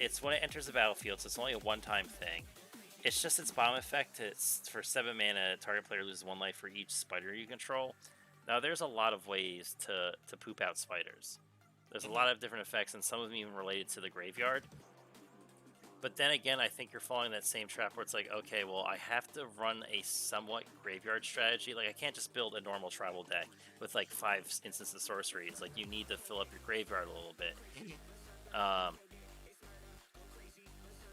it's when it enters the battlefield, so it's only a one-time thing. It's just its bomb effect. It's for 7 mana. Target player loses 1 life for each spider you control. Now, there's a lot of ways to poop out spiders. There's a lot of different effects, and some of them even related to the graveyard. But then again, I think you're following that same trap where it's like, okay, well, I have to run a somewhat graveyard strategy. Like, I can't just build a normal tribal deck with like 5 instances of sorceries. Like, you need to fill up your graveyard a little bit.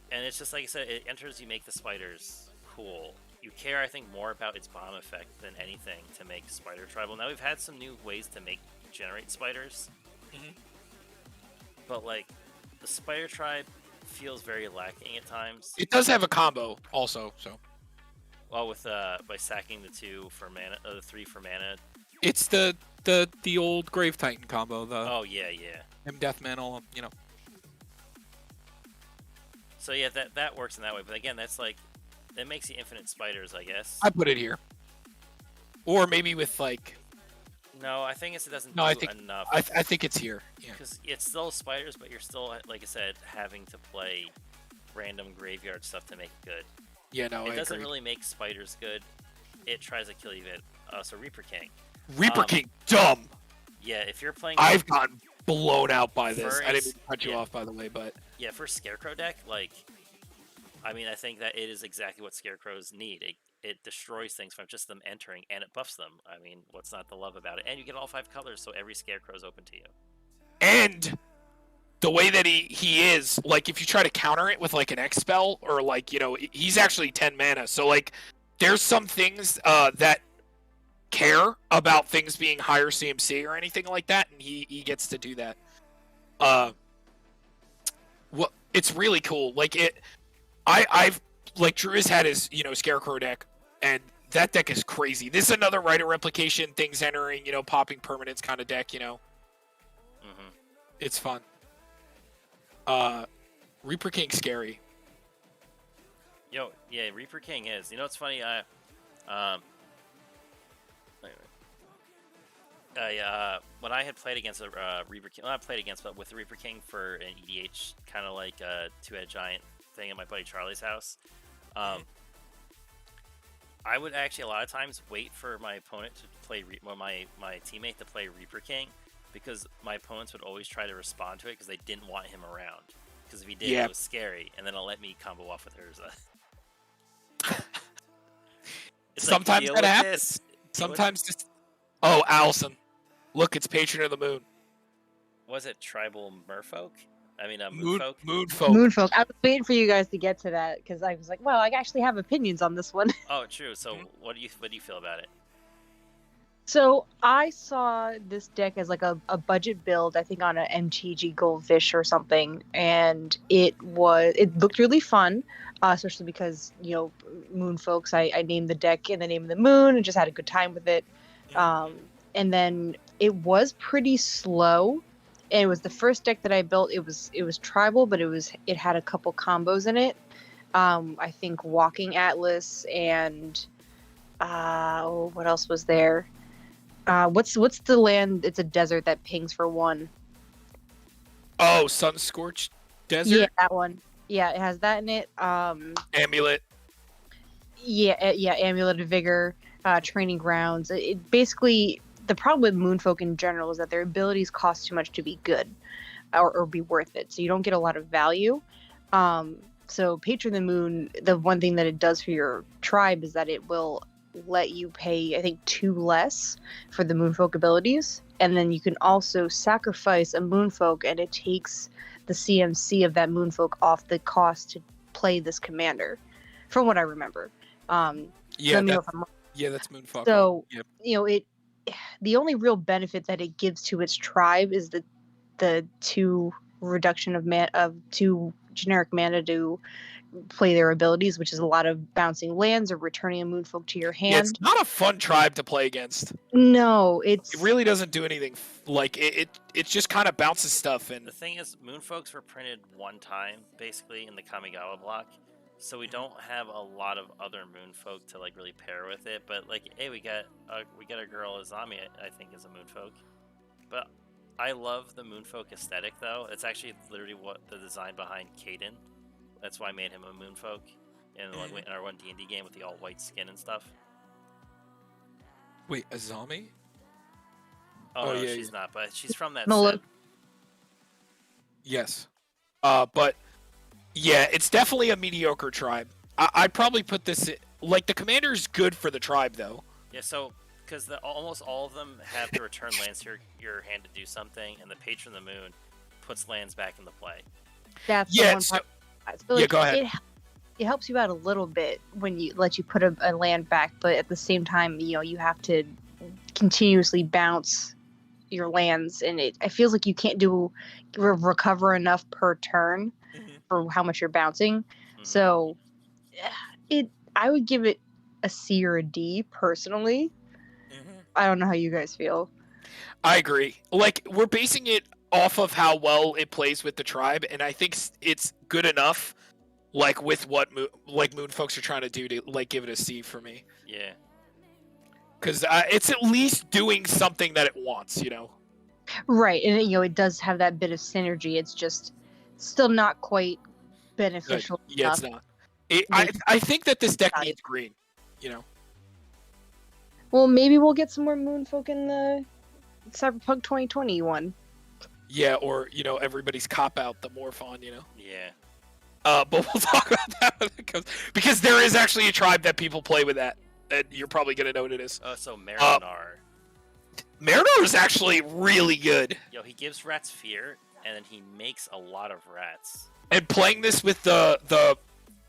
And it's just like I said, it enters, you make the spiders cool. You care, I think, more about its bomb effect than anything to make spider tribal. Now, we've had some new ways to generate spiders. But, like, the spider tribe feels very lacking at times. It does have a combo also, so. Well, with by sacking the 2 for mana, the 3 for mana. It's the old Grave Titan combo. Oh yeah. Death Mantle, you know. So yeah, that works in that way. But again, that's like, that makes you infinite spiders, I guess. I put it here. Or maybe with like. No, I think it doesn't do enough. I think it's here. Yeah. Because it's still spiders, but you're still, like I said, having to play random graveyard stuff to make it good. Yeah, no, it doesn't really make spiders good. It tries to kill you. So Reaper King. Reaper King, dumb. Yeah, if you're playing. I've gotten blown out by this. I didn't cut you off, by the way, but. Yeah, for Scarecrow deck, like, I mean, I think that it is exactly what Scarecrows need. It destroys things from just them entering, and it buffs them. I mean, what's not to love about it? And you get all 5 colors, so every Scarecrow is open to you. And the way that he is, like, if you try to counter it with, like, an X spell, or, like, you know, he's actually 10 mana. So, like, there's some things that care about things being higher CMC or anything like that, and he gets to do that. Well, it's really cool. Like, I've like, Drew has had his, you know, Scarecrow deck, and that deck is crazy. This is another Rider Replication, things entering, you know, popping permanents kind of deck, you know. It's fun. Reaper King scary. Yo, yeah, Reaper King is. You know what's funny? When I had played against a Reaper King, well, not played against, but with the Reaper King for an EDH, kind of like a 2-head giant thing at my buddy Charlie's house, I would actually a lot of times wait for my opponent to play, my teammate to play Reaper King, because my opponents would always try to respond to it because they didn't want him around. Because if he did, it was scary, and then it'll let me combo off with Urza. Sometimes that happens. Sometimes just. Oh, Allison. Look, it's Patron of the Moon. Was it Tribal Merfolk? I mean, Moonfolk? Moonfolk. I was waiting for you guys to get to that, because I was like, well, I actually have opinions on this one. Oh, true. So what do you feel about it? So I saw this deck as like a budget build, I think on an MTG Goldfish or something, and it looked really fun, especially because, you know, Moonfolks, I named the deck in the name of the moon and just had a good time with it. And then it was pretty slow, and it was the first deck that I built. It was tribal, but it had a couple combos in it. I think Walking Atlas and what else was there? What's the land? It's a desert that pings for 1. Oh, Sunscorched Desert? Yeah, that one. Yeah, it has that in it. Amulet. Yeah, Amulet of Vigor, Training Grounds. It basically, the problem with Moonfolk in general is that their abilities cost too much to be good or be worth it. So you don't get a lot of value. So Patron of the Moon, the one thing that it does for your tribe is that it will let you pay, I think, 2 less for the Moonfolk abilities, and then you can also sacrifice a Moonfolk, and it takes the CMC of that Moonfolk off the cost to play this commander, from what I remember. Yeah, that's Moonfolk. So you know, the only real benefit that it gives to its tribe is the 2 reduction of 2 generic mana to play their abilities, which is a lot of bouncing lands or returning a Moonfolk to your hand. Yeah, it's not a fun tribe to play against. No, it really doesn't do anything. Like, it just kind of bounces stuff. And the thing is, Moonfolks were printed 1 time, basically, in the Kamigawa block, so we don't have a lot of other Moonfolk to, like, really pair with it. But, like, hey, we got a girl Azami, I think, is a Moonfolk. But I love the Moonfolk aesthetic, though. It's actually literally what the design behind Caden. That's why I made him a Moonfolk in our one D&D game with the all white skin and stuff. Wait, Azami? Oh, Oh, no, yeah, she's not, but she's from that Molo- set. Yes. But yeah, it's definitely a mediocre tribe. I'd probably put this like the commander's good for the tribe though. Yeah, so because almost all of them have to return lands to your hand to do something, and the Patron of the Moon puts lands back into play. That's Yeah, the one so- part. So, yeah, go ahead. It helps you out a little bit when you let you put a land back, but at the same time, you have to continuously bounce your lands, and it feels like you can't recover enough per turn for how much you're bouncing. Mhm. So, I would give it a C or a D personally. I don't know how you guys feel. I agree. Like we're basing it off of how well it plays with the tribe, and I think it's good enough. Like with what Moon folks are trying to do to like give it a C for me, Yeah. because it's at least doing something that it wants, Right, and it does have that bit of synergy. It's just still not quite beneficial Yeah, enough. it's not. I think that this deck Valuable. needs green. Well, maybe we'll get some more Moonfolk in the Cyberpunk 2021. Yeah, or everybody's cop out the Morphon, Yeah. But we'll talk about that when it comes, because there is actually a tribe that people play with that, and you're probably gonna know what it is. Oh, so Marinar. Marinar is actually really good, Yo, he gives rats fear, and then he makes a lot of rats. and playing this with the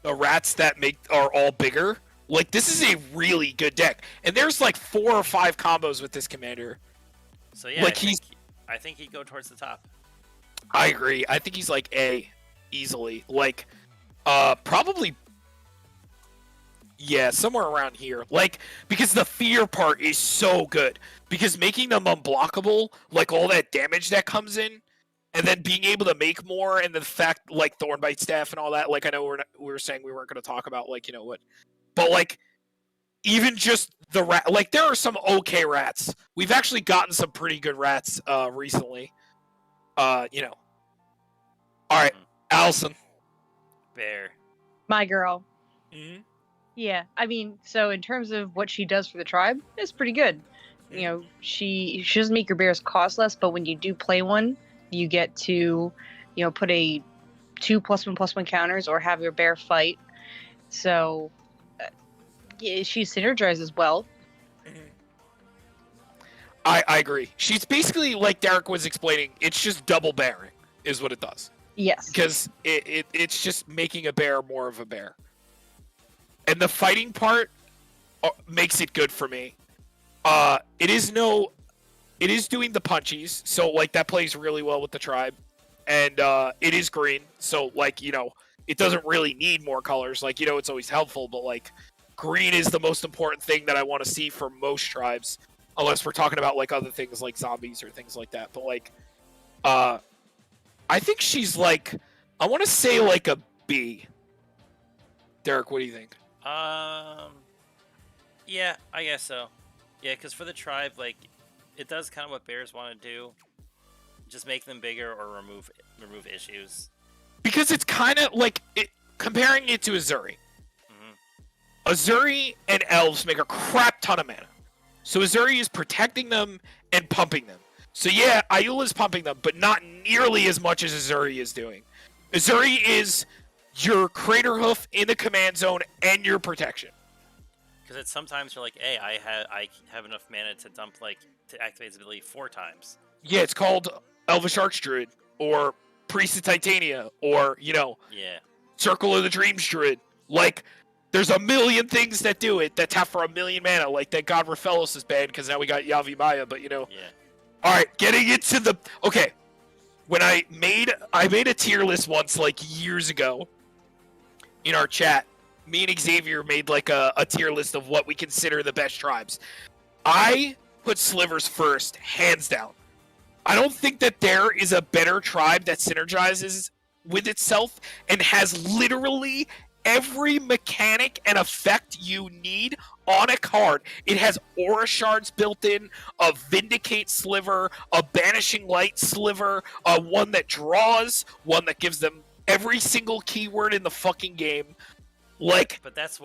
rats that are all bigger, like this is a really good deck. And there's like 4 or 5 combos with this commander. So yeah, Like, I think he'd go towards the top. I agree. I think he's like A easily. Like, probably. Yeah, somewhere around here. Like, because the fear part is so good. Because making them unblockable, like all that damage that comes in, and then being able to make more, and the fact, like, Thornbite Staff and all that, like, I know we were saying we weren't going to talk about, like, what. But, like, even just the rat, like, there are some okay rats. We've actually gotten some pretty good rats recently. All right, Allison. Bear. My girl. Mm-hmm. Yeah, I mean, so in terms of what she does for the tribe, it's pretty good. She doesn't make your bears cost less, but when you do play one, you get to, put a 2+1/+1 counters or have your bear fight. So, yeah, she synergizes well. I agree. She's basically, like Derek was explaining, it's just double bearing is what it does. Yes. Because it's just making a bear more of a bear. And the fighting part makes it good for me. It is doing the punchies, so like that plays really well with the tribe. And it is green, so like, it doesn't really need more colors. Like, it's always helpful, but like green is the most important thing that I want to see for most tribes. Unless we're talking about like other things like zombies or things like that. But like I think she's like, I want to say like a B. Derek, what do you think? Yeah, I guess so. Yeah, because for the tribe, like, it does kind of what bears want to do. Just make them bigger or remove issues. Because it's kind of like comparing it to Azuri. Mm-hmm. Azuri and elves make a crap ton of mana. So Azuri is protecting them and pumping them. So yeah, Ayula is pumping them, but not nearly as much as Azuri is doing. Azuri is your Crater Hoof in the command zone and your protection. Because it's sometimes you're like, hey, I have enough mana to dump, like, to activate his ability 4 times. Yeah, it's called Elvish Archdruid, or Priest of Titania, or, Yeah. Circle of the Dreams Druid. Like, there's a million things that do it that tap for a million mana. Like, thank God Raphaelos is banned, because now we got Yavi Maya, but, Yeah. Alright, getting into the... Okay, when I made a tier list once, like, years ago, in our chat. Me and Xavier made, like, a tier list of what we consider the best tribes. I put Slivers first, hands down. I don't think that there is a better tribe that synergizes with itself and has literally every mechanic and effect you need on a card. It has aura shards built in, a Vindicate sliver, a Banishing Light sliver, one that draws, one that gives them every single keyword in the fucking game. Like, but that's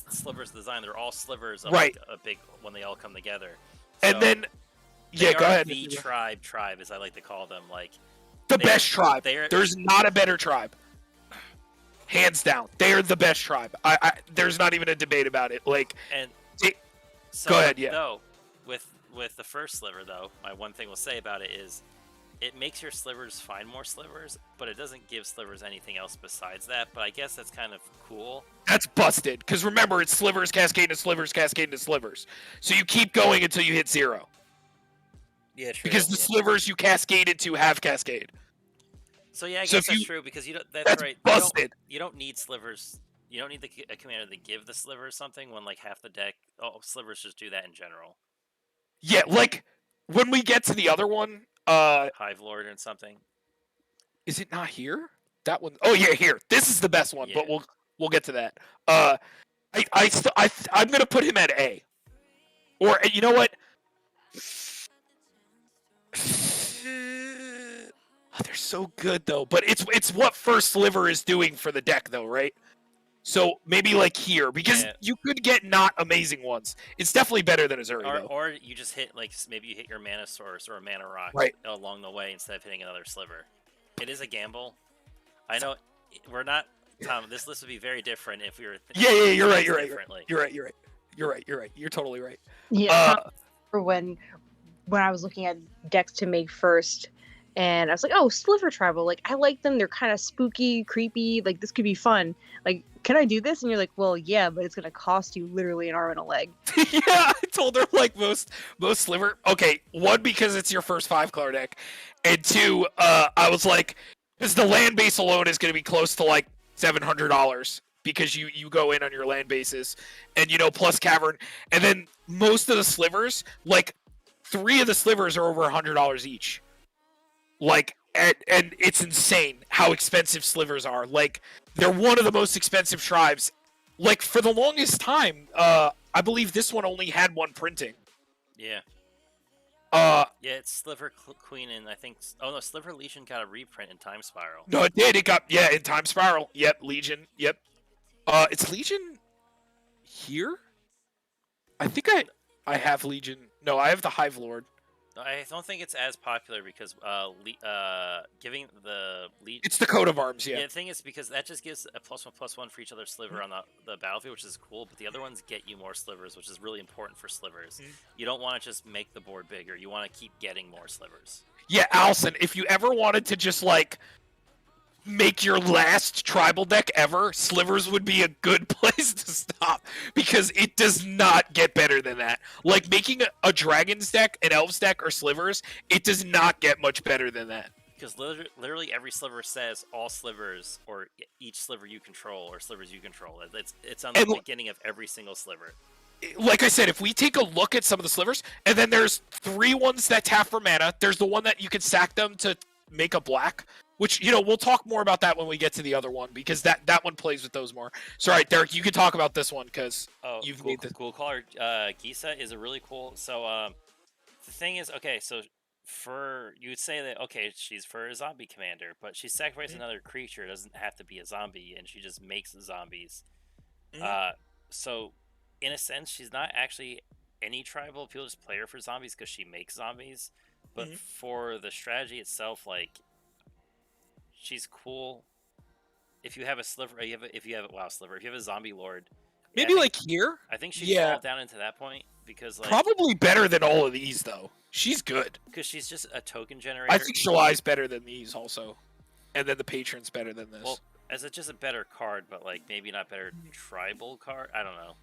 Sliver's design. They're all slivers of right. like a big when they all come together. And So then, yeah, go ahead. The tribe, as I like to call them, like the best tribe. There's not a better tribe. Hands down, they are the best tribe. There's not even a debate about it. Like, so, go ahead. Yeah. No, with the first sliver though, my one thing we'll say about it is, it makes your slivers find more slivers, but it doesn't give slivers anything else besides that. But I guess that's kind of cool. That's busted, because remember, it's slivers cascade to slivers cascade to slivers. So you keep going until you hit 0. Yeah, true. Because the slivers you cascade into have cascade. So yeah, I guess that's true, because that's right. Busted. You don't need slivers. You don't need a commander to give the slivers something when like half the deck. Oh, slivers just do that in general. Yeah, like when we get to the other one, Hive Lord and something. Is it not here? That one. Oh yeah, here. This is the best one, but we'll get to that. I'm gonna put him at A. Or you know what? They're so good though, but it's what First Sliver is doing for the deck though, right? So maybe like here, because you could get not amazing ones. It's definitely better than Azuri though. Or you just hit maybe you hit your mana source or a mana rock along the way instead of hitting another sliver. It is a gamble. I know we're not, Tom. This list would be very different if we were. You're right. You're right. You're totally right. Yeah. For when I was looking at decks to make first, and I was like, oh, Sliver Tribal. Like, I like them. They're kind of spooky, creepy. Like, this could be fun. Like, can I do this? And you're like, well, yeah, but it's going to cost you literally an arm and a leg. Yeah, I told her, like, most Sliver. Okay, 1, because it's your first 5-card deck. And 2, I was like, because the land base alone is going to be close to, like, $700. Because you go in on your land bases. And, plus Cavern. And then most of the Slivers, like, 3 of the Slivers are over $100 each. Like, and it's insane how expensive slivers are. Like, they're one of the most expensive tribes. Like, for the longest time, I believe this one only had 1 printing. Yeah. It's Sliver Queen, and I think... Oh, no, Sliver Legion got a reprint in Time Spiral. No, it did. It got... Yeah, in Time Spiral. Yep, Legion. Yep. It's Legion here? I think I have Legion. No, I have the Hive Lord. I don't think it's as popular because giving the lead. It's the coat of arms, yeah. The thing is because that just gives a +1/+1 for each other sliver on the battlefield, which is cool. But the other ones get you more slivers, which is really important for slivers. You don't want to just make the board bigger. You want to keep getting more slivers. Yeah, Allison, if you ever wanted to just like make your last tribal deck ever, slivers would be a good place to stop, because it does not get better than that. Like, making a dragons deck, an elves deck, or slivers, it does not get much better than that. Because literally every sliver says all slivers, or each sliver you control, or slivers you control. It's on the beginning of every single sliver. Like I said, if we take a look at some of the slivers, and then there's 3 ones that tap for mana, there's the one that you can sack them to make a black. Which, we'll talk more about that when we get to the other one, because that one plays with those more. So, all right, Derek, you can talk about this one, because you've made the... Cool caller. Gisa is a really cool... So, the thing is, okay, so you would say that, okay, she's for a zombie commander, but she sacrificed another creature. It doesn't have to be a zombie, and she just makes zombies. So, in a sense, she's not actually any tribal. People just play her for zombies because she makes zombies. But for the strategy itself, like... She's cool. If you have a sliver, if you have a zombie lord, maybe like here. I think she fall down into that point because like probably better than all of these though. She's good because she's just a token generator. I think Shalai's better than these also, and then the patron's better than this. Well, as just a better card, but like maybe not better tribal card. I don't know.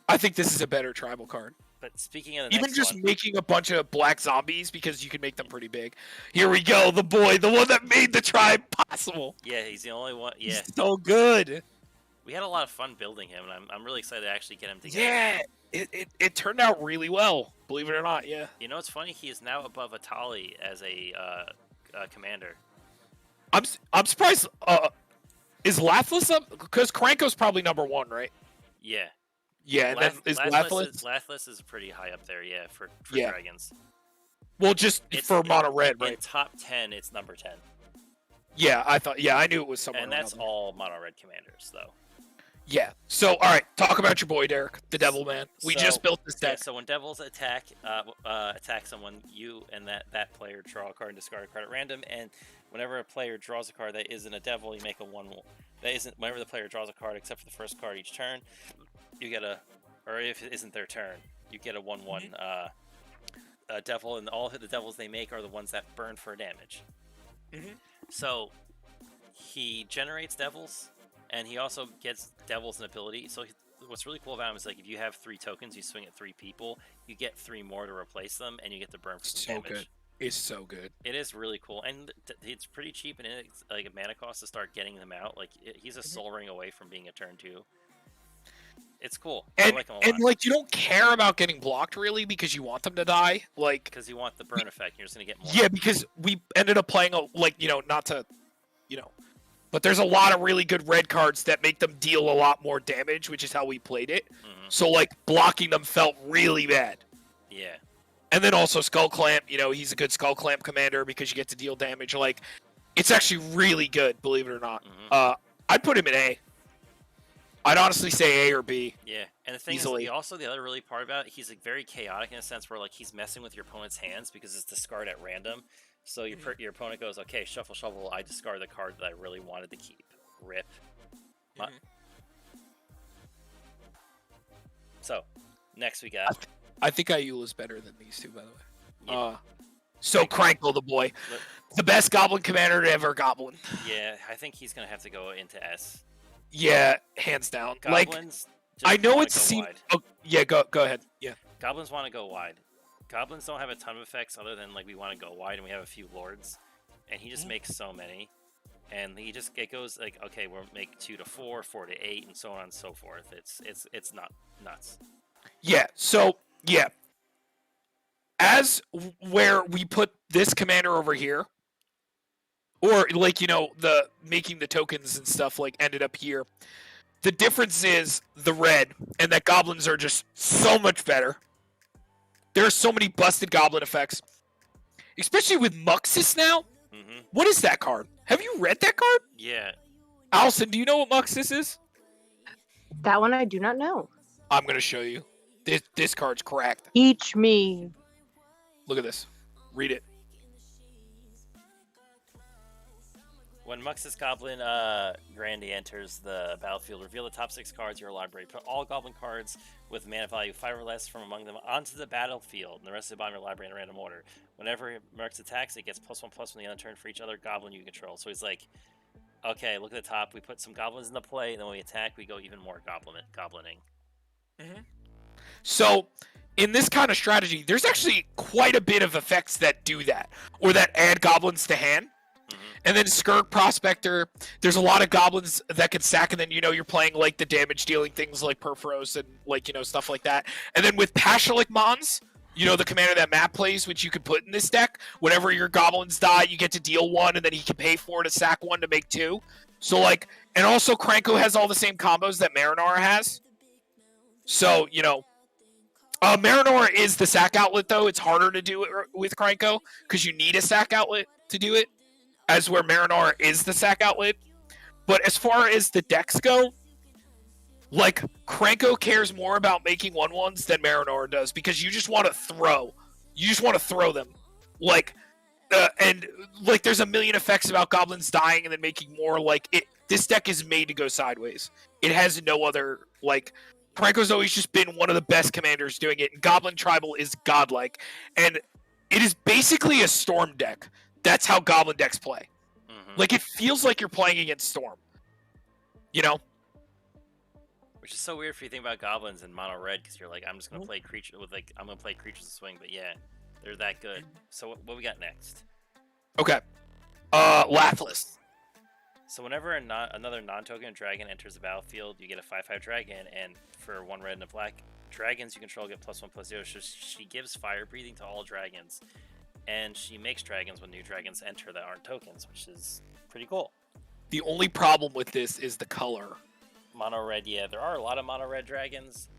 I think this is a better tribal card. But speaking of the even just making a bunch of black zombies, because you can make them pretty big. Here we go, the one that made the tribe possible. Yeah, he's the only one. Yeah, he's so good. We had a lot of fun building him, and I'm really excited to actually get him together. Yeah, it turned out really well, believe it or not. Yeah. You know, it's funny. He is now above Atali as a commander. I'm surprised. Is Lathless up? Because Kranko's probably number 1, right? Yeah. Yeah, and then is Lathless? Lathless is pretty high up there, yeah, for Yeah. dragons. Well, just for mono red, In right? top 10, it's number 10. Yeah, I knew it was somewhere. And that's around there. all mono red commanders, though. Yeah. So, all right, talk about your boy Derek, the Devil Man. We just built this Yeah, deck. so when devils attack someone, you and that player draw a card and discard a card at random. And whenever a player draws a card that isn't a devil, you make a 1/1. That isn't whenever the player draws a card except for the first card each turn, you get or if it isn't their turn, you get a 1/1 devil, and all of the devils they make are the ones that burn for damage. So he generates devils, and he also gets devils an ability. So what's really cool about him is like if you have 3 tokens, you swing at 3 people, you get 3 more to replace them, and you get to burn for some damage. Good. It's so good. It is really cool, and it's pretty cheap, and it's like a mana cost to start getting them out. Like he's a soul ring away from being a turn 2. It's cool. And, I like him a lot. like you don't care about getting blocked really because you want them to die. Like because you want the burn effect, you're just gonna get more. Yeah, because we ended up playing not to, but there's a lot of really good red cards that make them deal a lot more damage, which is how we played it. So like blocking them felt really bad. Yeah. And then also Skull Clamp, he's a good Skull Clamp commander because you get to deal damage. Like, it's actually really good, believe it or not. I'd put him in A. I'd honestly say A or B. Yeah, and the thing easily. is, also the other really part about it, he's like very chaotic in a sense where like he's messing with your opponent's hands because it's discard at random. So your opponent goes, okay, shuffle, shuffle. I discard the card that I really wanted to keep. Rip. So, next we got. I think Ayula's better than these two, by the way. Yeah. So Krankle, the boy, the best Goblin commander to ever Goblin. Yeah, I think he's gonna have to go into S. Yeah, hands down. Goblins. I know it seems. Oh, yeah, go ahead. Yeah. Goblins want to go wide. Goblins don't have a ton of effects other than like we want to go wide and we have a few lords, and he just makes so many, and it goes like okay, we'll make 2 to 4, 4 to 8, and so on and so forth. It's not nuts. Yeah. So yeah. As where we put this commander over here, or like the making the tokens and stuff like ended up here. The difference is the red, and that goblins are just so much better. There are so many busted goblin effects, especially with Muxus now. What is that card? Have you read that card? Yeah. Allison, do you know what Muxus is? That one I do not know. I'm gonna show you. This card's cracked. Teach me. Look at this. Read it. When Muxus Goblin Grandy enters the battlefield, reveal the top 6 cards of your library. Put all Goblin cards with mana value 5 or less from among them onto the battlefield, and the rest of the bottom of your library in a random order. Whenever Muxus attacks, it gets +1/+1 from the end turn for each other Goblin you control. So he's like, okay, look at the top. We put some Goblins into play, and then when we attack, we go even more Goblining. So, in this kind of strategy, there's actually quite a bit of effects that do that, or that add Goblins to hand. And then Skirk Prospector, there's a lot of goblins that can sack, and then you're playing like the damage dealing things like Perforos and like stuff like that. And then with Pashalik Mons, the commander that Matt plays, which you could put in this deck, whenever your goblins die, you get to deal 1, and then he can pay 4 to sack 1 to make 2. So like, and also Kranko has all the same combos that Marinara has. So Marinara is the sack outlet though. It's harder to do it with Kranko because you need a sack outlet to do it. As where Marinara is the sack outlet. But as far as the decks go, like, Kranko cares more about making 1/1s than Marinara does, because you just want to throw. You just want to throw them. Like, and, like, there's a million effects about goblins dying and then making more, like, this deck is made to go sideways. It has no other, like, Kranko's always just been one of the best commanders doing it, and Goblin Tribal is godlike. And it is basically a Storm deck. That's how Goblin decks play. Like, it feels like you're playing against Storm. Which is so weird if you think about Goblins in mono red, because you're like, I'm just going to play creature with, like, I'm going to play creatures to swing, but yeah, they're that good. So what we got next? Okay. Lathless. So whenever another non-token dragon enters the battlefield, you get a 5/5 dragon, and for 1 red and a black, dragons you control get +1/+0. So she gives fire breathing to all dragons. And she makes dragons when new dragons enter that aren't tokens, which is pretty cool. The only problem with this is the color. Mono red, yeah, there are a lot of mono red dragons,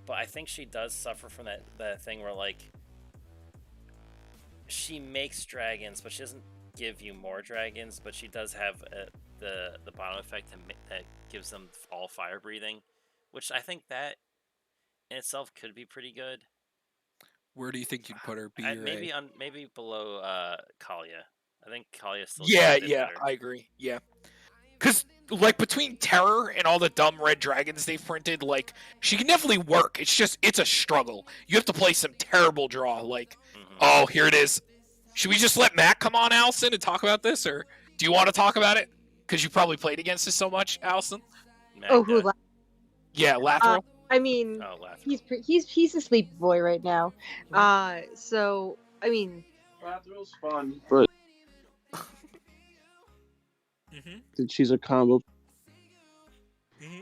but I think she does suffer from that thing where like she makes dragons, but she doesn't give you more dragons. But she does have the bottom effect that gives them all fire breathing, which I think that in itself could be pretty good. Where do you think you'd put her? B or maybe A? maybe below Kalia. I think Kalia still Yeah, gets a bit yeah, better. I agree. Yeah, because like between Terror and all the dumb red dragons they've printed, like she can definitely work. It's a struggle. You have to play some terrible draw. Like, oh, here it is. Should we just let Matt come on, Allison, and talk about this, or do you want to talk about it? Because you probably played against this so much, Allison. Oh, who? Yeah, Lathril. I mean, Oh, Lathril. he's a sleepy boy right now. So I mean, Lathril's fun, but she's a combo.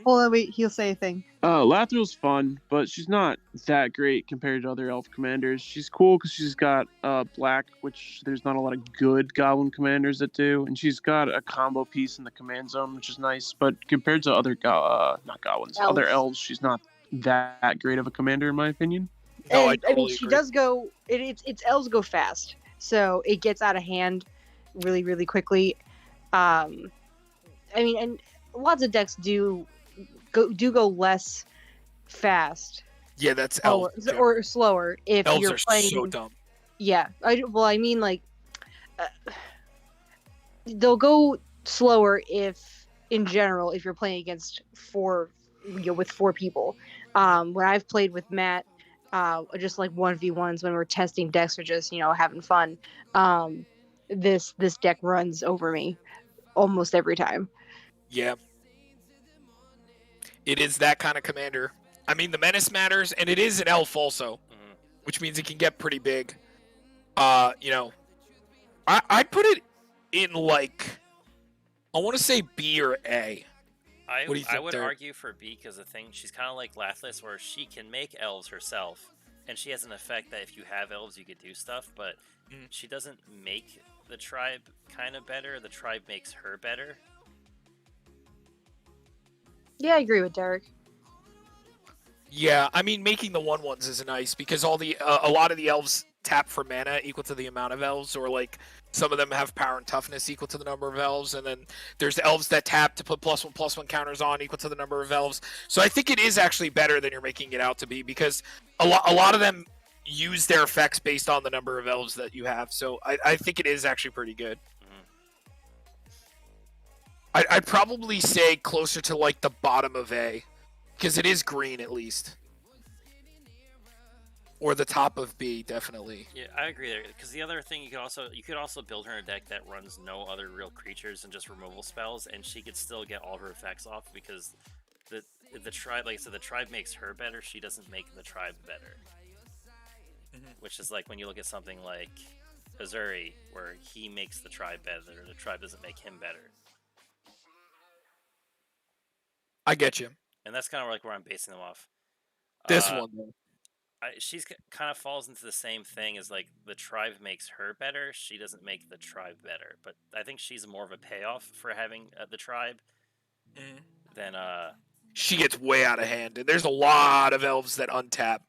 hold on, wait, he'll say a thing. Lathril's fun, but she's not that great compared to other elf commanders. She's cool because she's got black, which there's not a lot of good goblin commanders that do, and she's got a combo piece in the command zone, which is nice. But compared to other not goblins, other elves, she's not that great of a commander in my opinion. No, And, I mean, she does go. It's elves go fast, so it gets out of hand really, really quickly. I mean, and lots of decks do go less fast. Yeah, that's elves. Or slower if elves you're are playing. So dumb. Yeah, I mean, like, they'll go slower in general, if you're playing against with 4 people. When I've played with Matt, just like 1v1s when we're testing decks or just having fun, this deck runs over me almost every time. Yeah. It is that kind of commander. I mean, the menace matters, and it is an elf also, which means it can get pretty big. I'd put it in, like, I want to say B or A. I would argue for B because the thing, she's kind of like Lathlis, where she can make elves herself, and she has an effect that if you have elves, you could do stuff, but she doesn't make the tribe kind of better. The tribe makes her better. Yeah, I agree with Derek. Yeah, I mean, making the 1/1s is nice because all the a lot of the elves tap for mana equal to the amount of elves, or like some of them have power and toughness equal to the number of elves, and then there's the elves that tap to put +1/+1 counters on equal to the number of elves. So I think it is actually better than you're making it out to be because a lot of them use their effects based on the number of elves that you have. So I think it is actually pretty good. I'd probably say closer to like the bottom of A, because it is green at least, or the top of B definitely. Yeah, I agree there. Because the other thing, you could also build her in a deck that runs no other real creatures and just removal spells, and she could still get all her effects off because the tribe, like I said, the tribe makes her better. She doesn't make the tribe better. Which is like when you look at something like Azuri, where he makes the tribe better, the tribe doesn't make him better. I get you. And that's kind of like where I'm basing them off. This one, though. She's kind of falls into the same thing as like the tribe makes her better. She doesn't make the tribe better, but I think she's more of a payoff for having the tribe than She gets way out of hand, and there's a lot of elves that untap.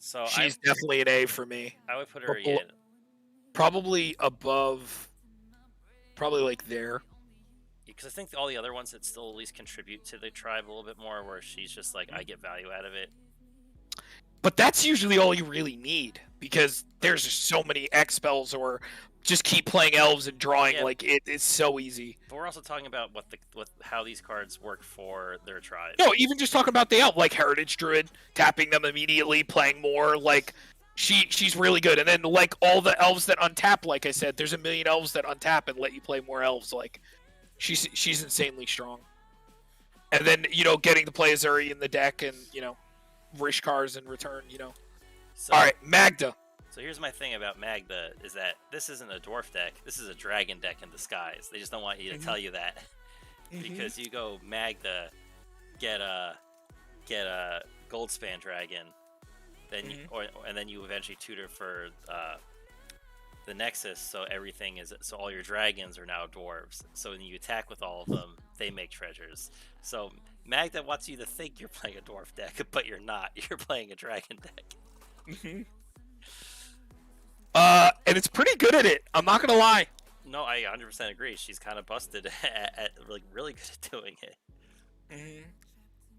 So she's definitely an A for me. I would put her probably above, probably like there. Because I think all the other ones that still at least contribute to the tribe a little bit more, where she's just like, I get value out of it. But that's usually all you really need, because there's just so many X spells, or just keep playing elves and drawing. Yeah. Like it's so easy. But we're also talking about how these cards work for their tribe. No, even just talking about the elf, like Heritage Druid, tapping them immediately, playing more. Like she's really good. And then like all the elves that untap, like I said, there's a million elves that untap and let you play more elves. Like she's insanely strong. And then getting to play Azuri in the deck, and Rishkars in return. So, all right, Magda. So here's my thing about Magda is that this isn't a dwarf deck. This is a dragon deck in disguise. They just don't want you to tell you that, because you go Magda, get a Goldspan dragon, then and then you eventually tutor for the Nexus, so all your dragons are now dwarves. So when you attack with all of them, they make treasures. So Magda wants you to think you're playing a dwarf deck, but you're not. You're playing a dragon deck. Mm-hmm. And it's pretty good at it. I'm not gonna lie. No, I 100% agree. She's kind of busted at like really good at doing it. Mm-hmm.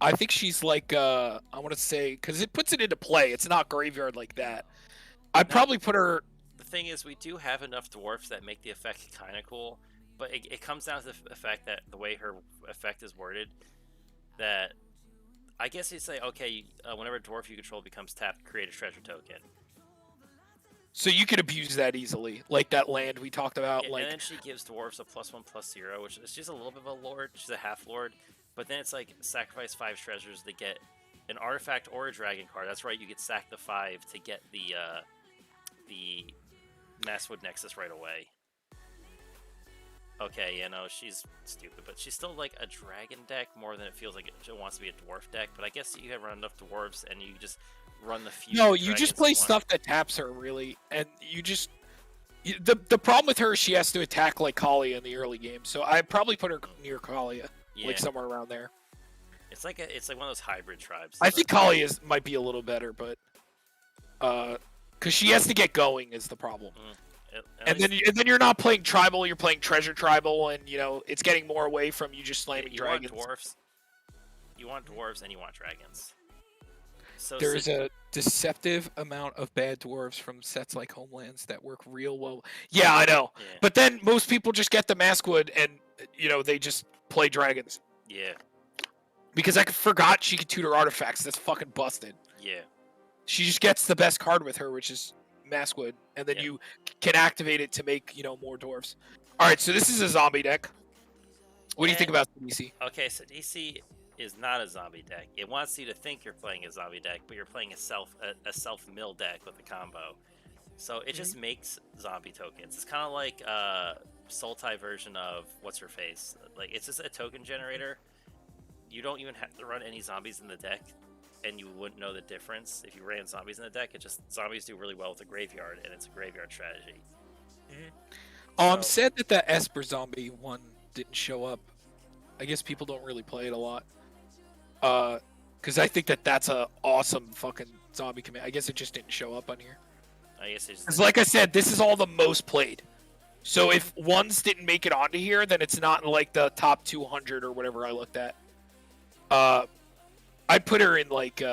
I think she's like, I want to say, because it puts it into play. It's not graveyard like that. I'd probably put her. The thing is, we do have enough dwarfs that make the effect kind of cool, but it comes down to the fact that the way her effect is worded, that I guess you'd say, okay, whenever a dwarf you control becomes tapped, create a treasure token. So you could abuse that easily, like that land we talked about. Yeah, like, and then she gives dwarves a +1/+0, which is just a little bit of a lord. She's a half lord, but then it's like sacrifice 5 treasures to get an artifact or a dragon card. That's right, you get sack the 5 to get the Masswood Nexus right away. Okay, yeah, no, she's stupid, but she's still like a dragon deck more than it feels like it wants to be a dwarf deck. But I guess you have run enough dwarves and you just run the few. No, you just play stuff that taps her, really, and you just the problem with her is she has to attack like Kalia in the early game. So I'd probably put her near Kalia, like somewhere around there. It's like one of those hybrid tribes. I think Kalia might be a little better, but because she has to get going is the problem. And then you're not playing tribal, you're playing treasure tribal, and it's getting more away from you just slamming dragons. You want dwarves and you want dragons. So there's a deceptive amount of bad dwarves from sets like Homelands that work real well. Yeah, I know. Yeah. But then most people just get the Maskwood and they just play dragons. Yeah. Because I forgot she could tutor artifacts. That's fucking busted. Yeah. She just gets the best card with her, which is Maskwood, and then you can activate it to make more dwarves. All right, so this is a zombie deck. What do you think about DC? Okay, so DC is not a zombie deck. It wants you to think you're playing a zombie deck, but you're playing a self mill deck with a combo. So it just makes zombie tokens. It's kind of like a Sultai version of what's her face. Like it's just a token generator. You don't even have to run any zombies in the deck, and you wouldn't know the difference if you ran zombies in the deck. It just zombies do really well with a graveyard, and it's a graveyard strategy. I'm sad that the Esper zombie one didn't show up. I guess people don't really play it a lot. Because I think that's a awesome fucking zombie command. I guess it just didn't show up on here. I guess it's like I said, this is all the most played. So if ones didn't make it onto here, then it's not in like the top 200 or whatever I looked at. I'd put her in like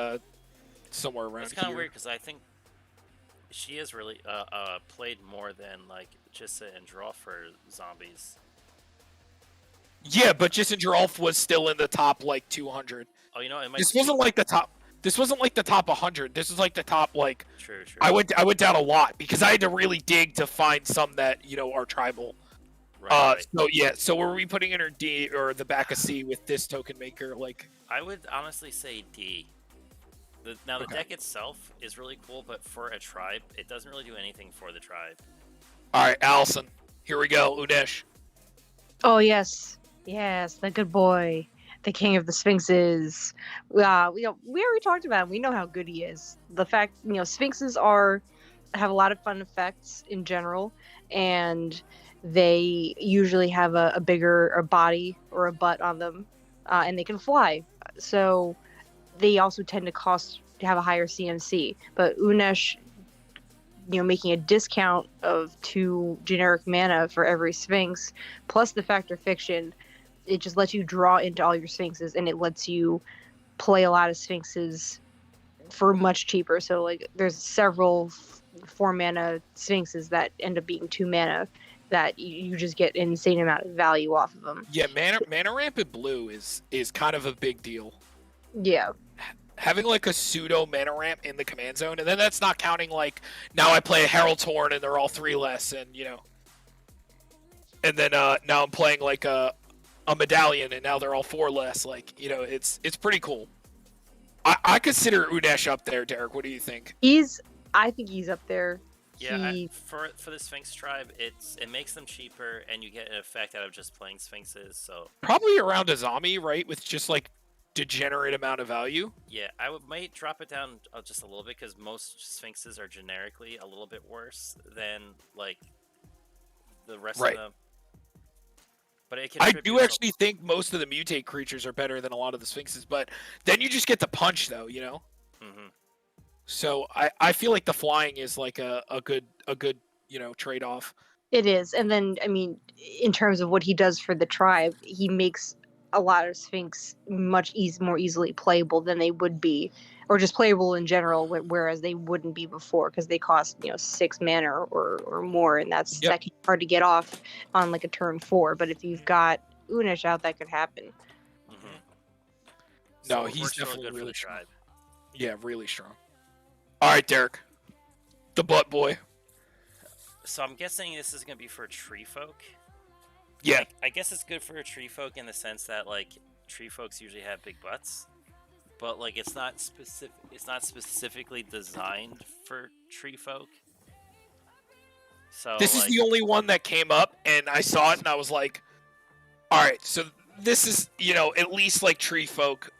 somewhere around here. It's kind of weird because I think she is really played more than like Jissa and Drolf for zombies. Yeah, but Jissa Drolf was still in the top like 200. Oh, it might. This wasn't like the top. This wasn't like the top 100. This was like the top like. True. I went down a lot because I had to really dig to find some that are tribal. Right. So yeah. So were we putting in her D or the back of C with this token maker? Like. I would honestly say D. The deck itself is really cool, but for a tribe, it doesn't really do anything for the tribe. All right, Allison. Here we go. Unesh. Oh yes, the good boy, the king of the Sphinxes. We already talked about him. We know how good he is. The fact Sphinxes have a lot of fun effects in general, and they usually have a bigger body or a butt on them, and they can fly. So they also tend to have a higher CMC. But Unesh, making a discount of 2 generic mana for every Sphinx, plus the Factor Fiction, it just lets you draw into all your Sphinxes, and it lets you play a lot of Sphinxes for much cheaper. So like there's several 4 mana Sphinxes that end up being 2 mana that you just get an insane amount of value off of them. Yeah, mana ramp in blue is kind of a big deal. Yeah. Having like a pseudo mana ramp in the command zone, and then that's not counting like now I play a Herald's Horn and they're all 3 less, and and then now I'm playing like a medallion and now they're all 4 less. Like it's pretty cool. I consider Unesh up there, Derek. What do you think? I think he's up there. Yeah, for the Sphinx tribe, it makes them cheaper, and you get an effect out of just playing Sphinxes. So probably around a zombie, right? With just like degenerate amount of value. Yeah, might drop it down just a little bit because most Sphinxes are generically a little bit worse than like the rest Right. of them. But it I contributes do actually think most of the mutate creatures are better than a lot of the Sphinxes, but then you just get the punch though, you know. Mhm. So I feel like the flying is like a good trade off. It is. And then, I mean, in terms of what he does for the tribe, he makes a lot of Sphinx much more easily playable than they would be, or just playable in general, whereas they wouldn't be before because they cost 6 mana or more, and that can be hard to get off on like a turn 4. But if you've got Unish out, that could happen. Mhm. No, So it he's works definitely good for really the strong. tribe. Yeah, really strong. All right, Derek, the butt boy. So I'm guessing this is gonna be for tree folk. Yeah, Like, I guess it's good for tree folk in the sense that like tree folks usually have big butts, but like it's not specific. It's not specifically designed for tree folk. So this is like, the only one that came up, and I saw it, and I was like, all right, so this is at least like tree folk.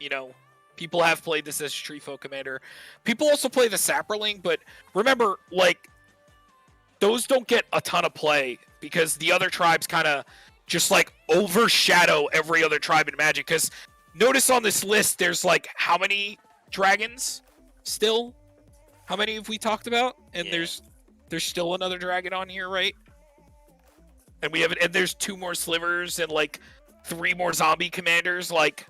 People have played this as tree folk commander. People also play the Saproling, but remember, like, those don't get a ton of play because the other tribes kind of just like overshadow every other tribe in Magic. Because notice on this list, there's like how many dragons still? How many have we talked about? And Yeah. there's still another dragon on here, right? And we have and there's 2 more slivers and like 3 more zombie commanders. Like,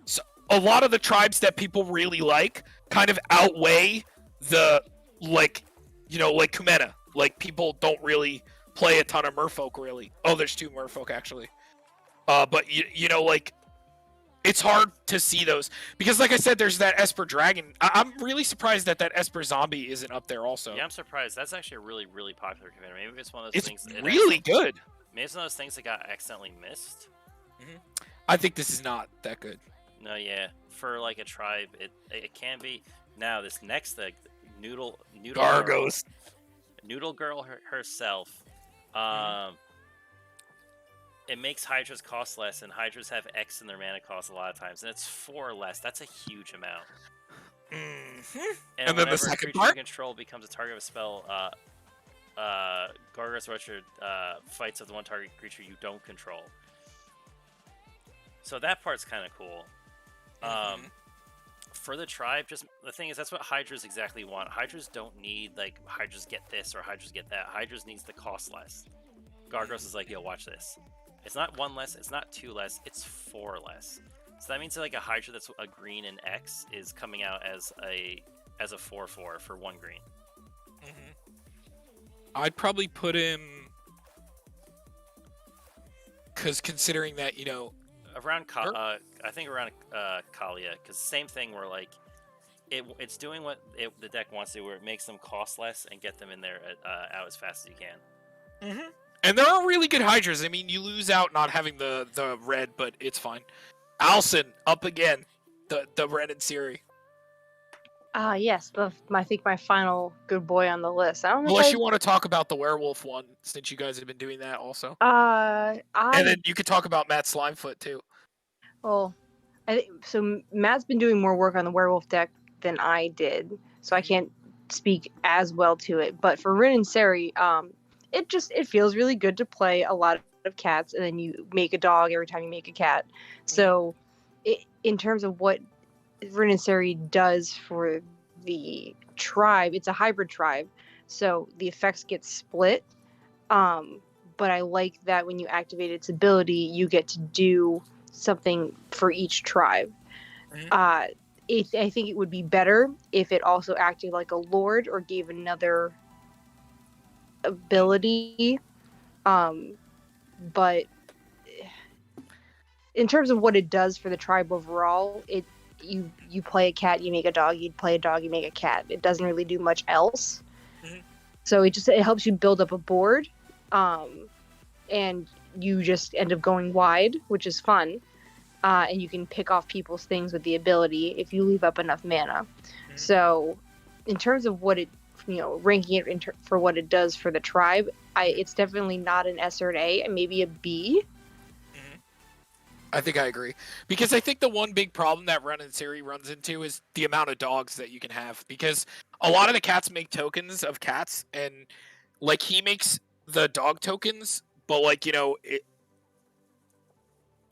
so a lot of the tribes that people really like kind of outweigh the like Kumena. Like, people don't really play a ton of merfolk, really. Oh, there's 2 merfolk, actually. But, like, it's hard to see those. Because, like I said, there's that Esper Dragon. I'm really surprised that Esper Zombie isn't up there also. yeah, I'm surprised. That's actually a really, really popular commander. Maybe it's one of those It's things. really good. Maybe it's one of those things that got accidentally missed. I think this is not that good. No, yeah, for like a tribe, it can be. Now this next thing, Noodle Gargos. Noodle Girl herself. It makes Hydras cost less, and Hydras have X in their mana cost a lot of times, and it's 4 less. That's a huge amount. Mm-hmm. And And then the whenever a second creature part? you control becomes a target of a spell, Gargos Rocher fights of the one target creature you don't control. So that part's kind of cool. For the tribe, just the thing is, that's what Hydras exactly want. Hydras don't need like Hydras get this or Hydras get that. Hydras needs the cost less. Gargos is like, yo, watch this. It's not 1 less, it's not 2 less, it's 4 less. So that means like a Hydra that's a green and X is coming out as a 4/4 for 1 green. I'd probably put him, because considering that Around Sure. I think around Kalia, because same thing where like it's doing what the deck wants to, where it makes them cost less and get them in there out as fast as you can. And there are really good Hydras. I mean, you lose out not having the red, but it's fine. Alson up again, the red and Siri. Yes, I think my final good boy on the list. I don't know. Unless you want to talk about the werewolf one, since you guys have been doing that also. And then you could talk about Matt Slimefoot too. Well, I think so. Matt's been doing more work on the werewolf deck than I did, so I can't speak as well to it. But for Rin and Seri, it feels really good to play a lot of cats, and then you make a dog every time you make a cat. So, in terms of what Rin and Seri does for the tribe, it's a hybrid tribe, so the effects get split. But I like that when you activate its ability, you get to do something for each tribe. I think it would be better if it also acted like a lord or gave another ability. But in terms of what it does for the tribe overall, you play a cat, you make a dog. You play a dog, you make a cat. It doesn't really do much else. So it helps you build up a board, and you just end up going wide, which is fun. And you can pick off people's things with the ability if you leave up enough mana. So, in terms of what it, ranking it for what it does for the tribe, it's definitely not an S or an A, and maybe a B. I think I agree. Because I think the one big problem that Run and Siri runs into is the amount of dogs that you can have. Because a lot of the cats make tokens of cats, and like he makes the dog tokens, but like, you know,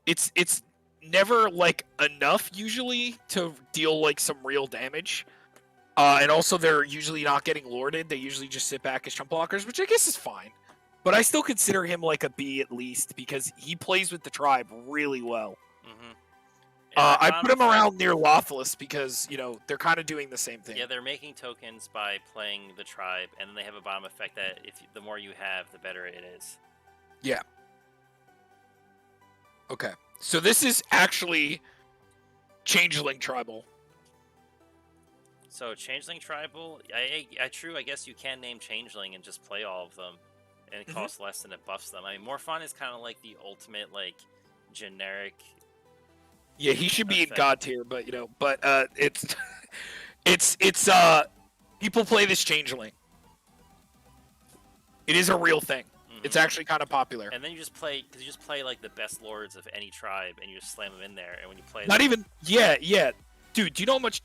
it's never like enough usually to deal like some real damage. And also they're usually not getting lorded. They usually just sit back as chump blockers, which I guess is fine. But I still consider him like a B at least because he plays with the tribe really well. Mm-hmm. I put him around near Lothless because, you know, they're kind of doing the same thing. Yeah, they're making tokens by playing the tribe, and then they have a bottom effect that the more you have, the better it is. Yeah. Okay. So this is actually Changeling Tribal. So Changeling Tribal, true. I guess you can name Changeling and just play all of them, and it costs less and it buffs them. I mean, Morphon is kind of like the ultimate like generic. Yeah, he should be in God tier, but you know, it's people play this Changeling. It is a real thing. It's actually kind of popular. And then you just play like the best lords of any tribe, and you just slam them in there. And when you play, yeah. Dude, do you know how much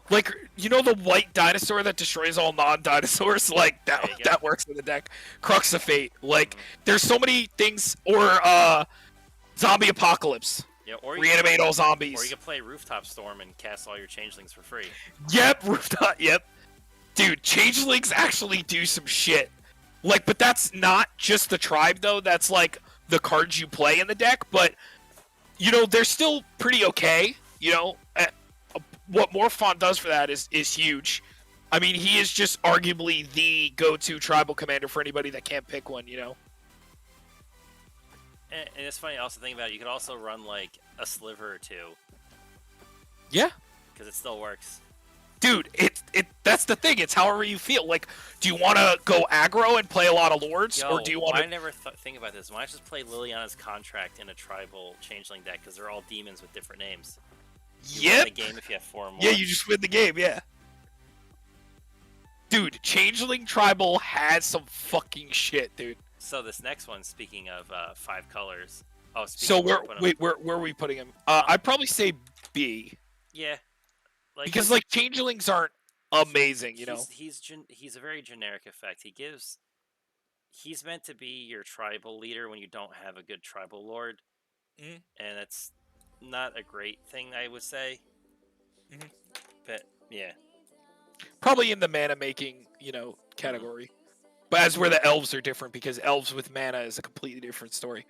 like, you know the white dinosaur that destroys all non-dinosaurs? Like, that works in the deck. Crux of Fate. Like, there's so many things. Or, Zombie Apocalypse. Yeah, or reanimate all zombies. Or you can play Rooftop Storm and cast all your Changelings for free. Yep, Rooftop, yep. Dude, Changelings actually do some shit. Like, but that's not just the tribe, though. That's, like, the cards you play in the deck. But, you know, they're still pretty okay, you know? What Morphon does for that is huge. I mean, he is just arguably the go-to tribal commander for anybody that can't pick one, you know? And it's funny, also think about it, you could also run, like, a sliver or two. Yeah. Because it still works. Dude, that's the thing. It's however you feel. Like, do you want to go aggro and play a lot of lords? Or do you want to... I never think about this. Why not just play Liliana's Contract in a tribal Changeling deck? Because they're all demons with different names. You win the game if you have 4 or more. Yeah, you just win the game, yeah. Dude, Changeling Tribal has some fucking shit, dude. So this next one, speaking of 5 colors... Oh, so where are we putting him? I'd probably say B. Yeah. Like, because, like, Changelings aren't amazing, you know? He's a very generic effect. He's meant to be your tribal leader when you don't have a good tribal lord. And it's not a great thing, I would say. But, yeah. Probably in the mana making, you know, category. But as where the elves are different, because elves with mana is a completely different story.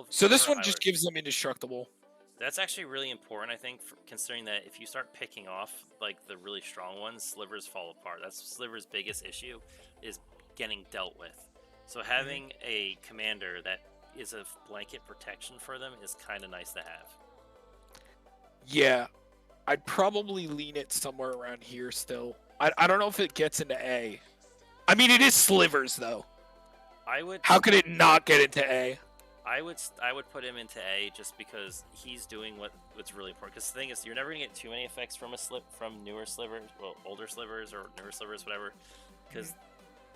So this one just gives them indestructible. That's actually really important, I think, considering that if you start picking off like the really strong ones, slivers fall apart. That's Sliver's biggest issue, is getting dealt with. So having a commander that is a blanket protection for them is kind of nice to have. Yeah, I'd probably lean it somewhere around here still. I don't know if it gets into A. I mean, it is slivers, though. How could it not get into A? I would put him into A just because he's doing what's really important. Because the thing is, you're never gonna get too many effects from newer slivers, well, older slivers or newer slivers, whatever. Because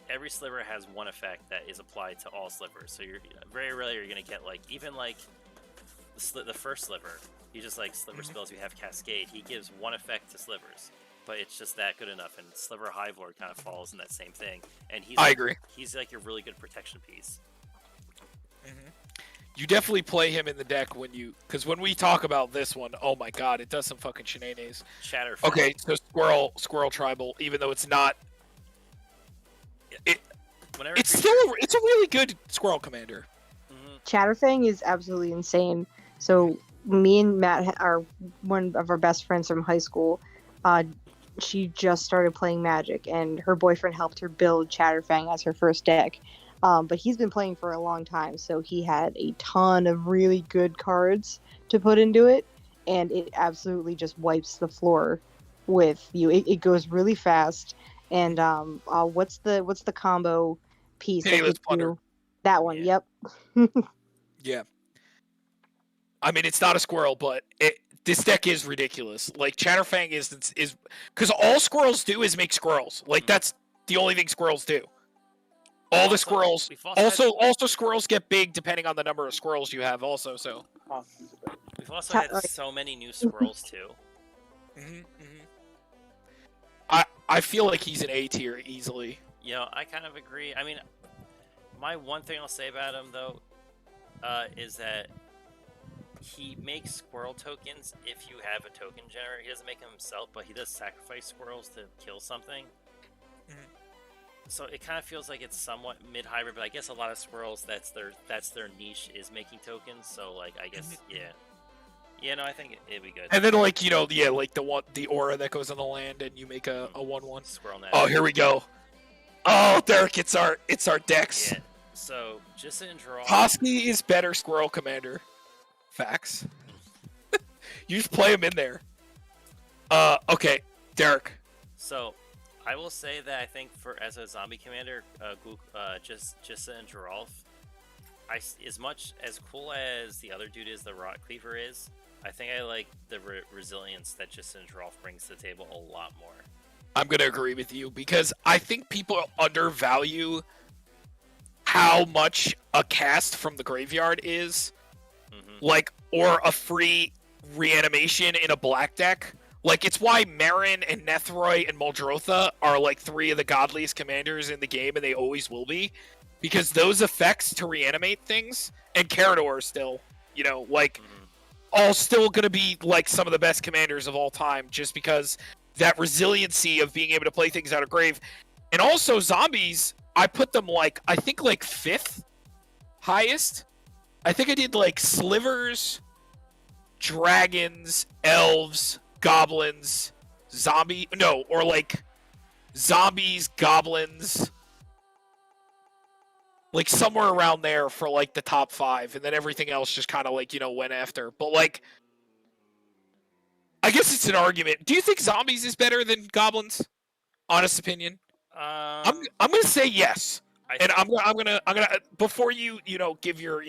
every sliver has one effect that is applied to all slivers. So you're very rarely you're gonna get like even like the first sliver. You just like sliver spells. You have Cascade. He gives one effect to slivers. But it's just that good enough, and Sliver Hive Lord kind of falls in that same thing. And I agree. He's like your really good protection piece. You definitely play him in the deck because when we talk about this one, oh my god, it does some fucking shenanigans. Chatterfang. Okay, so Squirrel Tribal, even though it's not, it's a really good Squirrel commander. Chatterfang is absolutely insane. So me and Matt are one of our best friends from high school. She just started playing Magic, and her boyfriend helped her build Chatterfang as her first deck. But he's been playing for a long time, so he had a ton of really good cards to put into it, and it absolutely just wipes the floor with you. It goes really fast, and what's the combo piece? Pitiless Plunder. That one, yeah. Yep. Yeah. I mean, it's not a squirrel, but this deck is ridiculous. Like, Chatterfang is because all squirrels do is make squirrels. Like, that's the only thing squirrels do. All the squirrels. Also, squirrels get big depending on the number of squirrels you have. Also, so We've also Ta- had like- so many new squirrels too. I feel like he's an A tier easily. You know, I kind of agree. I mean, my one thing I'll say about him though, is that he makes squirrel tokens if you have a token generator. He doesn't make them himself, but he does sacrifice squirrels to kill something. Mhm. So it kind of feels like it's somewhat mid-hybrid, but I guess a lot of squirrels that's their niche is making tokens. So like I guess yeah, no, I think it'd be good. And then like like the aura that goes on the land, and you make a 1/1. Squirrel net. Oh, here we go. Oh, Derek, it's our Dex. Yeah. So just in draw. Hosky is better Squirrel Commander. Facts. You just play him in there. Okay, Derek. So, I will say that I think as a zombie commander, Jissa and Geralf, as much as cool as the other dude is, the Rot Cleaver is, I think I like the resilience that Jissa and Geralf brings to the table a lot more. I'm gonna agree with you because I think people undervalue how much a cast from the graveyard is. Like, or a free reanimation in a black deck. Like, it's why Marin and Nethroi and Muldrotha are like 3 of the godliest commanders in the game, and they always will be. Because those effects to reanimate things, and Carador still, all still gonna be like some of the best commanders of all time, just because that resiliency of being able to play things out of grave. And also zombies, I put them I think 5th highest. I think I did slivers, dragons, elves, goblins, zombies, goblins, somewhere around there for the top 5, and then everything else just kind of went after. But I guess it's an argument. Do you think zombies is better than goblins? Honest opinion. I'm gonna say yes. I'm gonna before you give your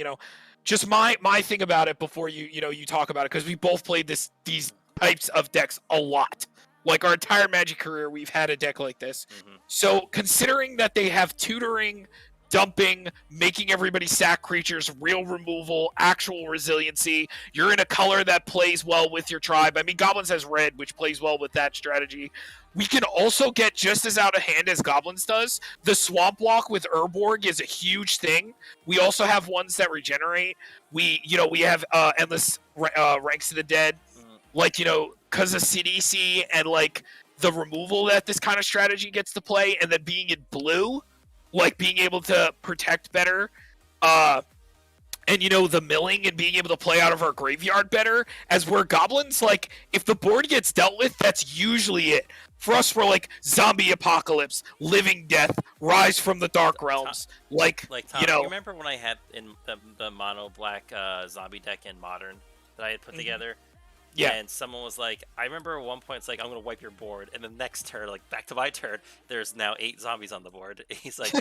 just my thing about it before you talk about it, because we both played these types of decks a lot. Our entire Magic career, we've had a deck like this. So considering that they have tutoring, dumping, making everybody sack creatures, real removal, actual resiliency, you're in a color that plays well with your tribe. I mean, Goblins has red, which plays well with that strategy. We can also get just as out of hand as Goblins does. The Swamp Walk with Urborg is a huge thing. We also have ones that regenerate. We have endless Ranks of the Dead, because of CDC and the removal that this kind of strategy gets to play, and then being in blue, being able to protect better, and the milling and being able to play out of our graveyard better. As we're Goblins, if the board gets dealt with, that's usually it. For us, we're Zombie Apocalypse, Living Death, Rise from the Dark Realms. Tom, you remember when I had in the mono black zombie deck in Modern that I had put together? Yeah. And someone was like, I remember at one point, it's I'm going to wipe your board. And the next turn, back to my turn, there's now 8 zombies on the board. He's like,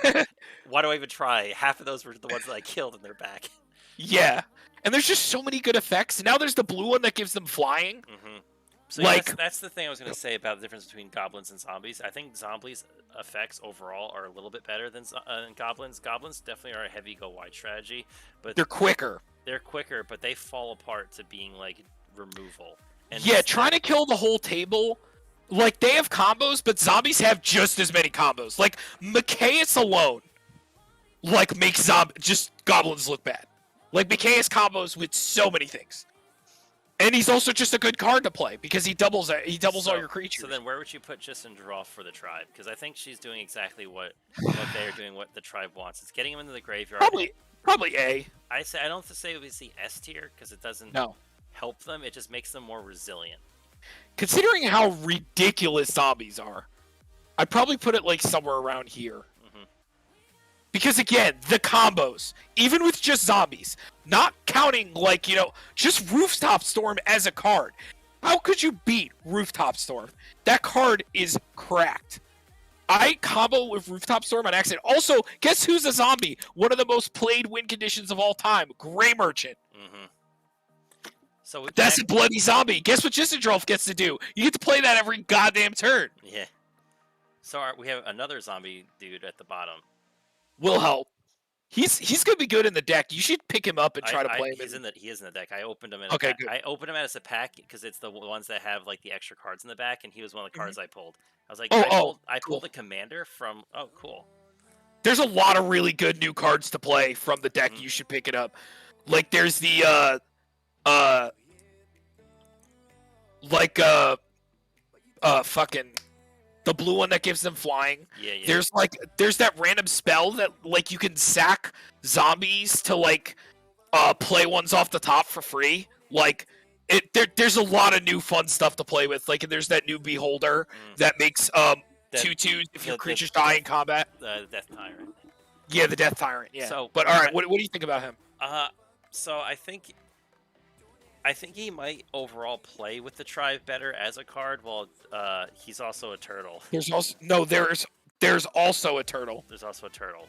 why do I even try? Half of those were the ones that I killed and they're back. Yeah. And there's just so many good effects. And now there's the blue one that gives them flying. So that's the thing I was going to say about the difference between goblins and zombies. I think zombies' effects overall are a little bit better than goblins. Goblins definitely are a heavy go wide strategy, but they're quicker. They're quicker, but they fall apart to being removal. And trying to kill the whole table. They have combos, but zombies have just as many combos. Mikaeus alone, makes goblins look bad. Mikaeus combos with so many things. And he's also just a good card to play because he doubles all your creatures. So then where would you put Jissa Geralf for the tribe? Because I think she's doing exactly what they're doing, what the tribe wants. It's getting him into the graveyard. Probably A. I don't say it was the S tier because it doesn't help them. It just makes them more resilient. Considering how ridiculous zombies are, I'd probably put it somewhere around here. Because again, the combos, even with just zombies, not counting just Rooftop Storm as a card. How could you beat Rooftop Storm? That card is cracked. I combo with Rooftop Storm on accident. Also, guess who's a zombie? One of the most played win conditions of all time, Grey Merchant. So that's a bloody zombie. Guess what Jissa Geralf gets to do? You get to play that every goddamn turn. Yeah. So we have another zombie dude at the bottom. Will help. He's gonna be good in the deck. You should pick him up and try to play him. He is in the deck. I opened him in. Okay, a pack. good. I opened him as a pack because it's the ones that have like the extra cards in the back, and he was one of the cards I pulled. I was like, I pulled a commander from. Oh, cool. There's a lot of really good new cards to play from the deck. You should pick it up. Like there's the fucking the blue one that gives them flying. Yeah. There's that random spell that like you can sack zombies to like play ones off the top for free. Like there's a lot of new fun stuff to play with. Like and there's that new beholder that makes 2/2 if your creatures die in combat. The Death Tyrant. Yeah, the Death Tyrant. Yeah. So, but all right, what do you think about him? So I think he might overall play with the tribe better as a card. Well, he's also a turtle. There's also a turtle. There's also a turtle.